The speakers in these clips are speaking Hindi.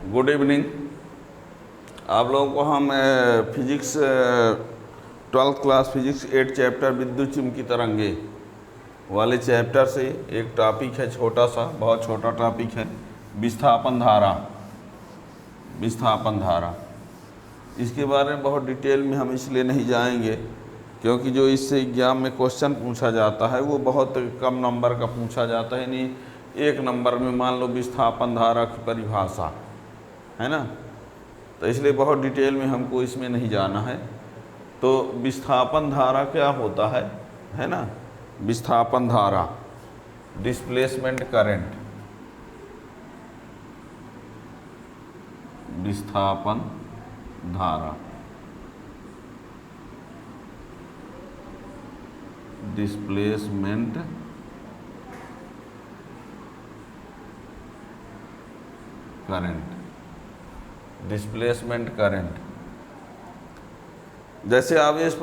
Good evening. आप लोगों को हम physics 12th class physics 8 chapter विद्युत चुम्बकीय तरंगे वाले चैप्टर से एक टॉपिक है, छोटा सा, बहुत छोटा टॉपिक है, विस्थापन धारा। विस्थापन धारा, इसके बारे में बहुत डिटेल में हम इसलिए नहीं जाएंगे क्योंकि जो इससे एग्जाम में क्वेश्चन पूछा जाता है वो बहुत कम नंबर का पूछा जाता है। यानी एक नंबर में मान लो विस्थापन धारा की परिभाषा है ना, तो इसलिए बहुत डिटेल में हमको इसमें नहीं जाना है। तो विस्थापन धारा क्या होता है ना, विस्थापन धारा, डिस्प्लेसमेंट करंट, विस्थापन धारा, डिस्प्लेसमेंट करंट, डिस्प्लेसमेंट करंट। जैसे आवेश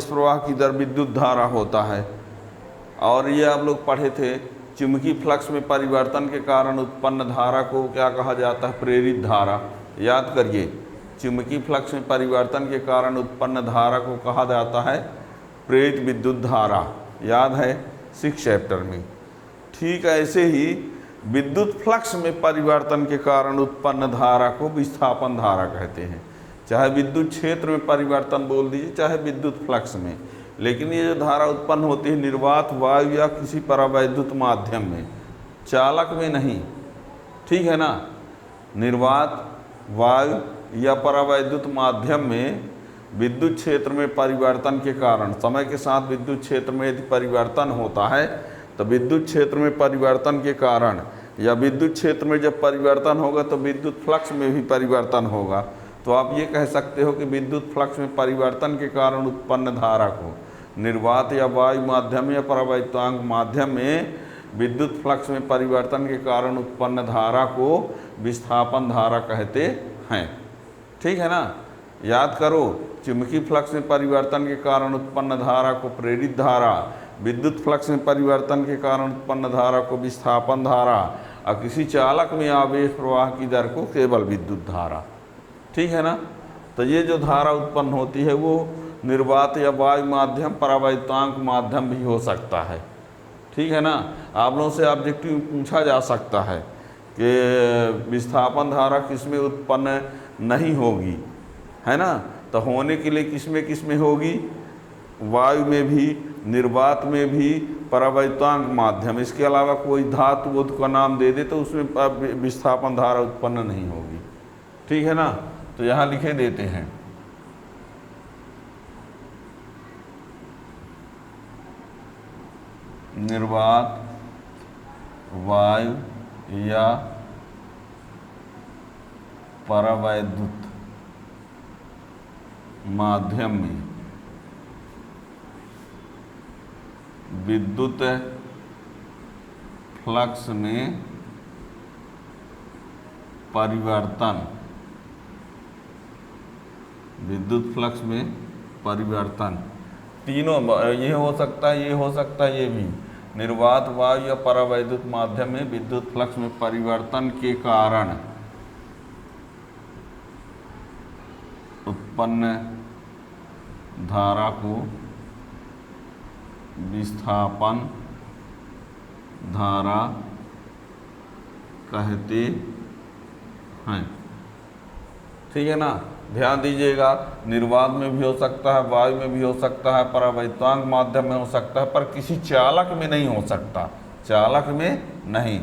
प्रवाह की दर विद्युत धारा होता है, और ये आप लोग पढ़े थे, चुंबकीय फ्लक्स में परिवर्तन के कारण उत्पन्न धारा को क्या कहा जाता है? प्रेरित धारा। याद करिए, चुंबकीय फ्लक्स में परिवर्तन के कारण उत्पन्न धारा को कहा जाता है प्रेरित विद्युत धारा। याद है 6 चैप्टर में। ठीक ऐसे ही विद्युत फ्लक्स में परिवर्तन के कारण उत्पन्न धारा को विस्थापन धारा कहते हैं। चाहे विद्युत क्षेत्र में परिवर्तन बोल दीजिए, चाहे विद्युत फ्लक्स में, लेकिन ये जो धारा उत्पन्न होती है निर्वात वायु या किसी परावैद्युत माध्यम में, चालक में नहीं। ठीक है ना, निर्वात वायु या परावैद्युत माध्यम में विद्युत क्षेत्र में परिवर्तन के कारण, समय के साथ विद्युत क्षेत्र में यदि परिवर्तन होता है तो विद्युत क्षेत्र में परिवर्तन के कारण, या विद्युत क्षेत्र में जब परिवर्तन होगा तो विद्युत फ्लक्स में भी परिवर्तन होगा। तो आप ये कह सकते हो कि विद्युत फ्लक्स में परिवर्तन के कारण उत्पन्न धारा को निर्वात या वायु माध्यम या परावैद्युतांक माध्यम में विद्युत फ्लक्स में परिवर्तन के कारण उत्पन्न धारा को विस्थापन धारा कहते हैं। ठीक है ना, याद करो, चुंबकीय फ्लक्स में परिवर्तन के कारण उत्पन्न धारा को प्रेरित धारा, विद्युत फ्लक्स में परिवर्तन के कारण उत्पन्न धारा को विस्थापन धारा, और किसी चालक में आवेश प्रवाह की दर को केवल विद्युत धारा। ठीक है ना, तो ये जो धारा उत्पन्न होती है वो निर्वात या वायु माध्यम, परावैद्युतांक माध्यम भी हो सकता है। ठीक है ना, आप लोगों से ऑब्जेक्टिव में पूछा जा सकता है कि विस्थापन धारा किसमें उत्पन्न नहीं होगी, है ना, तो होने के लिए किसमें होगी? वायु में भी, निर्वात में भी, परावैद्युतांक माध्यम। इसके अलावा कोई धातु बोध का नाम दे दे तो उसमें विस्थापन धारा उत्पन्न नहीं होगी। ठीक है ना, तो यहाँ लिखे देते हैं निर्वात वायु या परावैद्युत माध्यम में विद्युत फ्लक्स में परिवर्तन, विद्युत फ्लक्स में परिवर्तन, तीनों ये हो सकता है, ये हो सकता है, ये भी, निर्वात वायु या परावैद्युत माध्यम में विद्युत फ्लक्स में परिवर्तन के कारण उत्पन्न धारा को विस्थापन धारा कहते हैं। ठीक है ना, ध्यान दीजिएगा, निर्वात में भी हो सकता है, वायु में भी हो सकता है, परावैद्युतांक माध्यम में हो सकता है, पर किसी चालक में नहीं हो सकता। चालक में नहीं।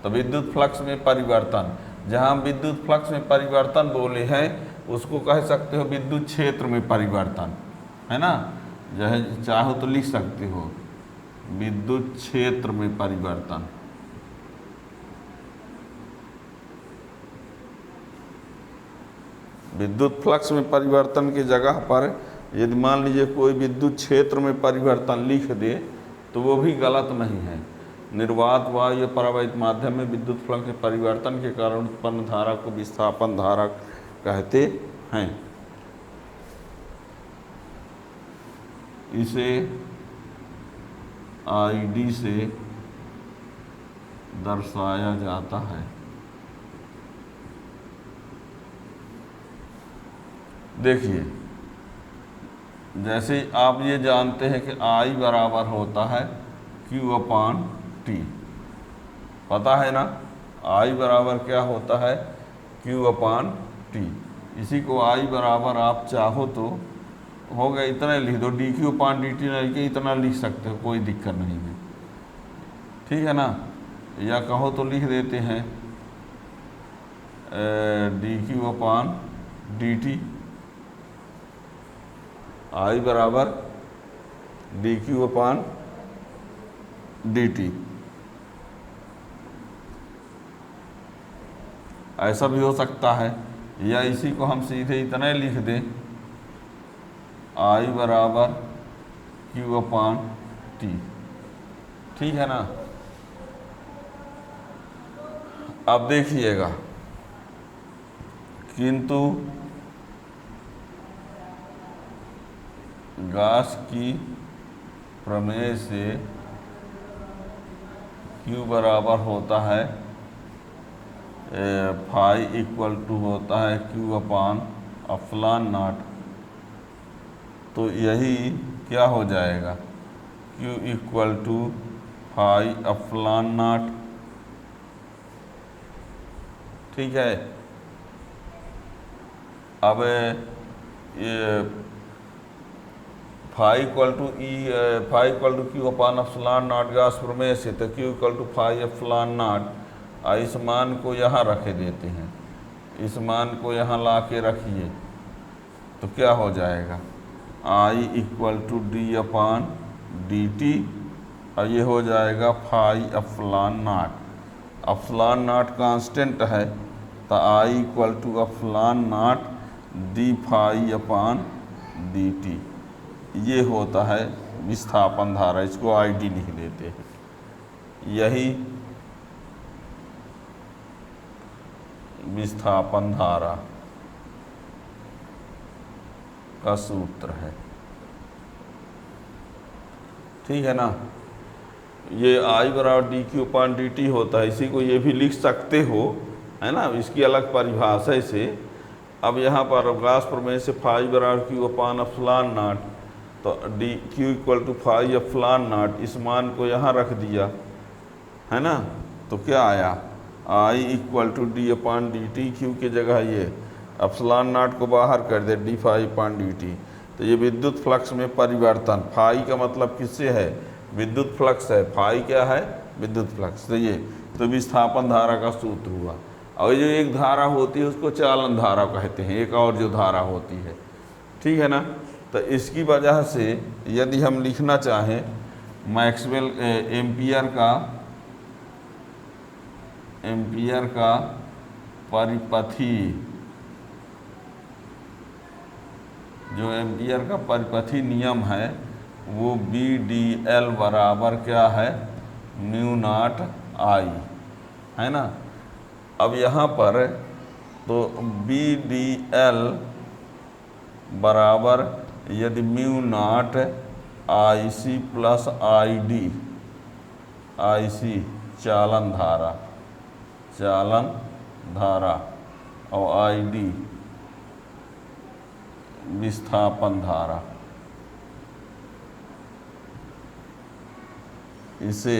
तो विद्युत फ्लक्स में परिवर्तन, जहाँ विद्युत फ्लक्स में परिवर्तन बोले हैं उसको कह सकते हो विद्युत क्षेत्र में परिवर्तन, है ना, चाहो तो लिख सकते हो विद्युत क्षेत्र में परिवर्तन। विद्युत फ्लक्स में परिवर्तन की जगह पर यदि मान लीजिए कोई विद्युत क्षेत्र में परिवर्तन लिख दे तो वो भी गलत नहीं है। निर्वात वायु या परावैद्युत माध्यम में विद्युत फ्लक्स में परिवर्तन के कारण उत्पन्न धारा को विस्थापन धारा कहते हैं। इसे आईडी से दर्शाया जाता है। देखिए, जैसे आप ये जानते हैं कि आई बराबर होता है क्यू अपान टी, पता है ना, आई बराबर क्या होता है क्यू अपान टी। इसी को आई बराबर आप चाहो तो हो गया इतना लिख दो, डी क्यू अपान डी टी नहीं के इतना लिख सकते हो, कोई दिक्कत नहीं है, ठीक है ना। या कहो तो लिख देते हैं डी क्यू अपान डी टी, आई बराबर डी क्यू अपान डी टी। ऐसा भी हो सकता है, या इसी को हम सीधे इतना लिख दें, आई बराबर क्यू अपान टी, ठीक है ना। अब देखिएगा, किंतु गॉस की प्रमेय से Q बराबर होता है फाई इक्वल टू होता है Q अपान एप्सिलॉन नॉट। तो यही क्या हो जाएगा, Q equal to phi epsilon naught, ठीक है। अब ये phi equal to Q upon epsilon naught Gauss प्रमेय से, तो Q equal to phi epsilon naught, इस मान को यहाँ रख देते हैं, इस मान को यहाँ ला के रखिए, तो क्या हो जाएगा, I equal to D upon D T, और ये हो जाएगा phi epsilon naught. Epsilon naught constant है, तो I equal to epsilon naught D phi upon D T, ये होता है विस्थापन धारा। इसको आई डी लिख देते हैं। यही विस्थापन धारा का सूत्र है, ठीक है ना। ये आई बराबर डी क्यू अपान डी टी होता है, इसी को ये भी लिख सकते हो, है ना, इसकी अलग परिभाषा से। अब यहाँ पर गॉस प्रमेय से फाई बराबर क्यू अपान एप्सिलॉन नॉट, तो D Q equal to phi epsilon naught, इस मान को यहाँ रख दिया, है ना, तो क्या आया, I equal to D upon D T, Q की जगह ये एप्सिलॉन नॉट को बाहर कर दे, D phi upon D T. तो ये विद्युत फ्लक्स में परिवर्तन, फाई का मतलब किससे है, विद्युत फ्लक्स है, फाई क्या है, विद्युत फ्लक्स। तो ये तो विस्थापन धारा का सूत्र हुआ। और जो एक धारा होती है उसको चालन धारा कहते हैं, एक और जो धारा होती है, ठीक है ना। तो इसकी वजह से यदि हम लिखना चाहें मैक्सवेल एम्पियर का परिपथी, जो एम्पियर का परिपथी नियम है वो बी डी एल बराबर क्या है, म्यू नॉट आई, है ना। अब यहाँ पर तो बी डी एल बराबर यदि mu naught I C plus I D, I C चालन धारा और आई डी विस्थापन धारा, इसे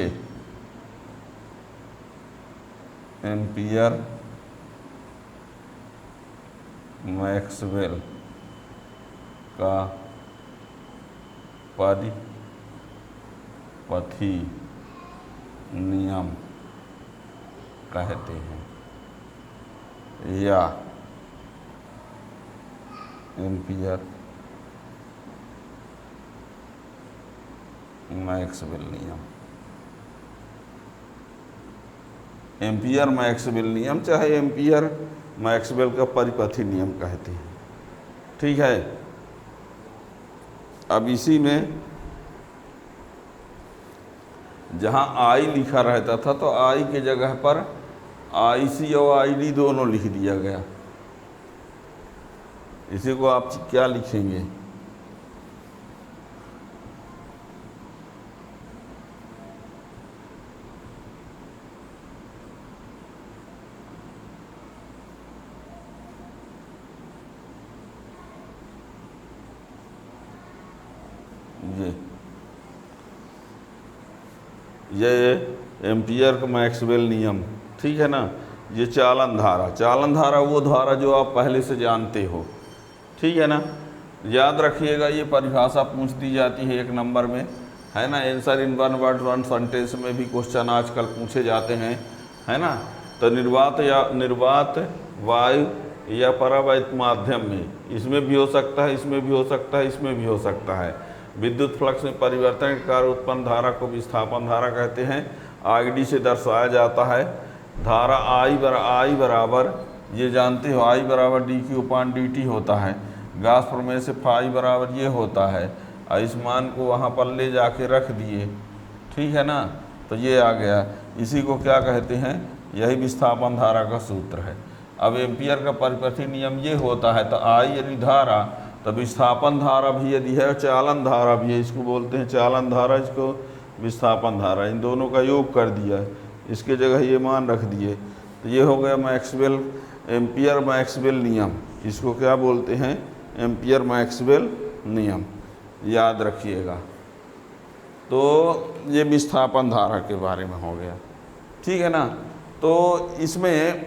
एम्पियर मैक्सवेल का परिपथी नियम कहते हैं, या एम्पियर मैक्सवेल नियम। एम्पियर मैक्सवेल नियम चाहे एम्पियर मैक्सवेल का परिपथी नियम कहते हैं, ठीक है। अब इसी में जहाँ आई लिखा रहता था तो आई के जगह पर आई सी और आई डी दोनों लिख दिया गया। इसी को आप क्या लिखेंगे, ये एम्पियर का मैक्सवेल नियम, ठीक है ना। ये चालन धारा, चालन धारा वो धारा जो आप पहले से जानते हो, ठीक है ना। याद रखिएगा, ये परिभाषा पूछ दी जाती है 1 नंबर में, है ना। आंसर इन 1 वर्ड 1 सेंटेंस में भी क्वेश्चन आजकल पूछे जाते हैं, है ना। तो निर्वात वायु या परावैत माध्यम में, इसमें भी हो सकता है, इसमें भी हो सकता है, इसमें भी हो सकता है। विद्युत फ्लक्स में परिवर्तन के कारण उत्पन्न धारा को विस्थापन धारा कहते हैं। आईडी से दर्शाया जाता है। धारा आई बराबर, ये जानते हो, आई बराबर dQ/dt होता है। गॉस प्रमेय से फाई बराबर ये होता है। इस मान को वहाँ पर ले जाके रख दिए, ठीक है ना। तो ये आ गया, इसी को क्या कहते हैं, यही विस्थापन धारा का सूत्र है। अब एम्पियर का परिपथी नियम ये होता है, तो आई यदि धारा, तो विस्थापन धारा भी यदि है, चालन धारा भी है, इसको बोलते हैं चालन धारा, इसको विस्थापन धारा, इन दोनों का योग कर दिया, इसके जगह ये मान रख दिए। तो ये हो गया मैक्सवेल, एम्पियर मैक्सवेल नियम, इसको क्या बोलते हैं, एम्पियर मैक्सवेल नियम, याद रखिएगा। तो ये विस्थापन धारा के बारे में हो गया, ठीक है ना। तो इसमें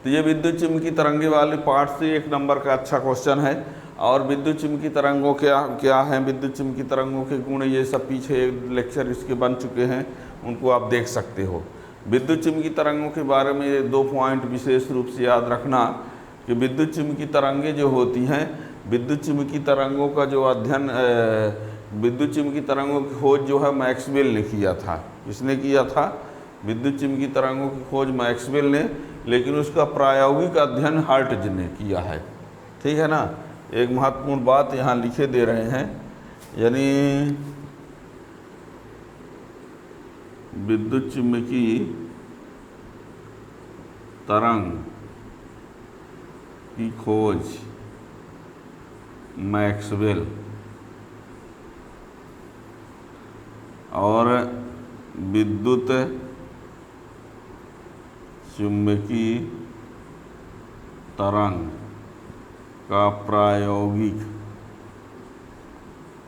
तो ये विद्युत चुम्बकीय तरंगे वाले पार्ट से 1 नंबर का अच्छा क्वेश्चन है। और विद्युत चुम्बकीय तरंगों क्या हैं, विद्युत चुम्बकीय तरंगों के गुण, ये सब पीछे लेक्चर इसके बन चुके हैं, उनको आप देख सकते हो। विद्युत चुम्बकीय तरंगों के बारे में ये 2 पॉइंट विशेष रूप से याद रखना कि विद्युत चुम्बकीय तरंगे जो होती हैं, विद्युत चुम्बकीय तरंगों का जो अध्ययन, विद्युत चुम्बकीय तरंगों की खोज जो है मैक्सवेल ने किया था। किसने किया था? विद्युत चुम्बकीय तरंगों की खोज मैक्सवेल ने, लेकिन उसका प्रायोगिक अध्ययन हर्ट्ज ने किया है, ठीक है ना। एक महत्वपूर्ण बात यहाँ लिखे दे रहे हैं, यानी विद्युत चुम्बकीय तरंग की खोज मैक्सवेल और विद्युत चुम्बकीय तरंग का प्रायोगिक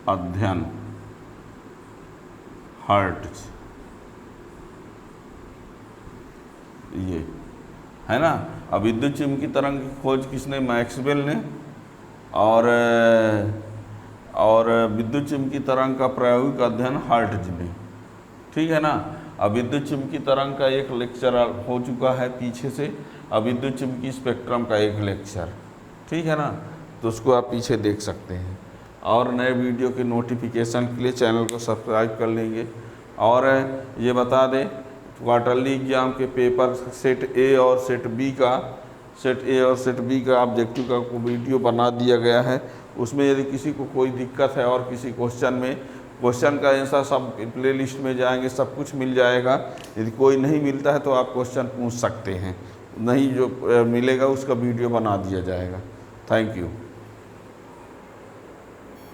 अध्ययन हर्ट्ज, ये है ना। अब विद्युत चुम्बकीय तरंग की खोज किसने? मैक्सवेल ने। और विद्युत चुम्बकीय तरंग का प्रायोगिक अध्ययन हर्ट्ज ने, ठीक है ना। अब विद्युत चुम्बकीय तरंग का एक लेक्चर हो चुका है पीछे से, अब विद्युत चुम्बकीय स्पेक्ट्रम का एक लेक्चर, ठीक है ना। तो उसको आप पीछे देख सकते हैं। और नए वीडियो के नोटिफिकेशन के लिए चैनल को सब्सक्राइब कर लेंगे। और ये बता दें, क्वार्टरली एग्जाम के पेपर सेट ए और सेट बी का ऑब्जेक्टिव का वीडियो बना दिया गया है। उसमें यदि किसी को कोई दिक्कत है और किसी क्वेश्चन का आंसर सब प्लेलिस्ट में जाएंगे, सब कुछ मिल जाएगा। यदि कोई नहीं मिलता है तो आप क्वेश्चन पूछ सकते हैं, नहीं जो मिलेगा उसका वीडियो बना दिया जाएगा। Thank you.